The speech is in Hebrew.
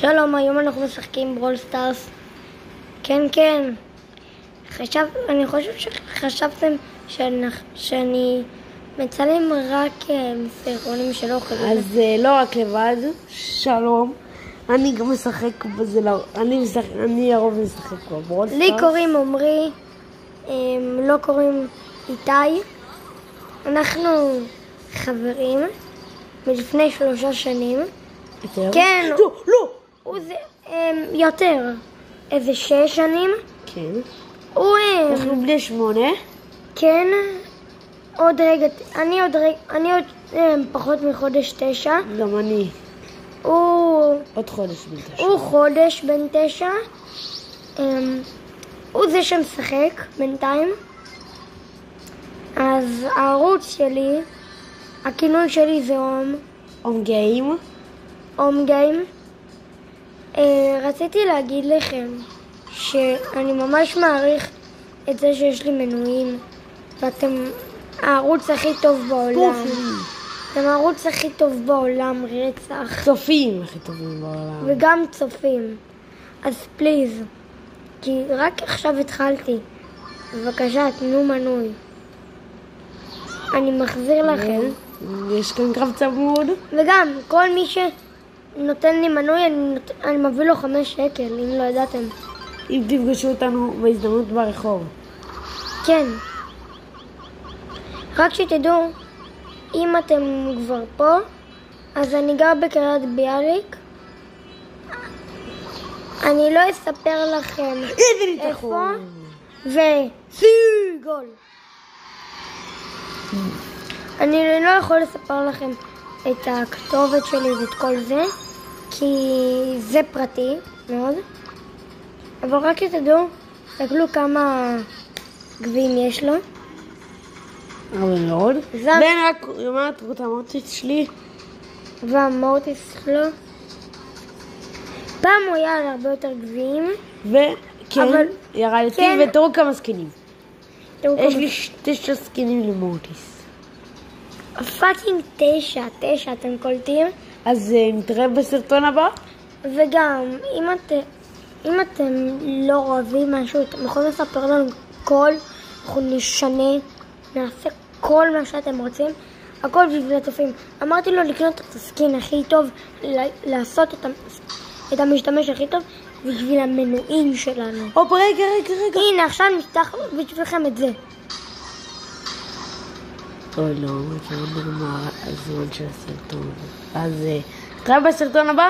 שלום, היום אנחנו משחקים ברול סטארס. כן, כן. אני חושב שחשבתם שאני מצלם רק סרטונים שלא אוכלים. אז לא רק לבד, שלום. אני גם משחק בזה, אני הרוב משחק בברול סטארס. לי קוראים עומרי, לא קוראים איתי. אנחנו חברים מלפני 3 שנים. יותר? כן. לא. יותר. איזה 6 שנים. כן. אנחנו בני 8. כן. עוד רגע, אני עוד פחות מחודש 9. גם אני. עוד חודש בן 9. הוא חודש בן 9. הוא זה שמשחק בינתיים. אז הערוץ שלי, הכינוי שלי זה הום גיים. רציתי להגיד לכם שאני ממש מעריך את זה שיש לי מנויים, ואתם הערוץ הכי טוב בעולם. אתם הערוץ הכי טוב בעולם, רצח. צופים הכי טובים בעולם. וגם צופים. אז פליז, כי רק עכשיו התחלתי. בבקשה, תנו מנוי. אני מחזיר לכם. יש כאן קרב צמוד. וגם, כל מי שנותן לי מנוי, אני מביא לו 5 שקל, אם לא ידעתם. אם תפגשו אותנו בהזדמנות ברחוב. כן. רק שתדעו, אם אתם כבר פה, אז אני גר בקריית ביאליק. אני לא אספר לכם איפה, וגול. אני לא יכול לספר לכם את הכתובת שלי ואת כל זה, כי זה פרטי מאוד. אבל רק שתדעו, תסתכלו כמה גביעים יש לו. הרבה מאוד. ואני רק אומרת את המורטיס שלי. והמורטיס שלו. פעם הוא היה על הרבה יותר גביעים. וכן, ירדתי ותראו כמה סקינים. יש לי 9 סקינים למורטיס. פאקינג 9, אתם קולטים? אז נתראה בסרטון הבא. וגם, אם אתם לא אוהבים משהו, אתם יכולים לספר לנו אנחנו נשנה, נעשה כל מה שאתם רוצים, הכל בשביל הצופים. אמרתי לו לקנות את הסקין הכי טוב, לעשות את המשתמש הכי טוב בשביל המנויים שלנו. רגע. הנה, עכשיו נפתח בשבילכם את זה. אוי לא, זה נגמר הזמן של הסרטון. אז נתראה בסרטון הבא.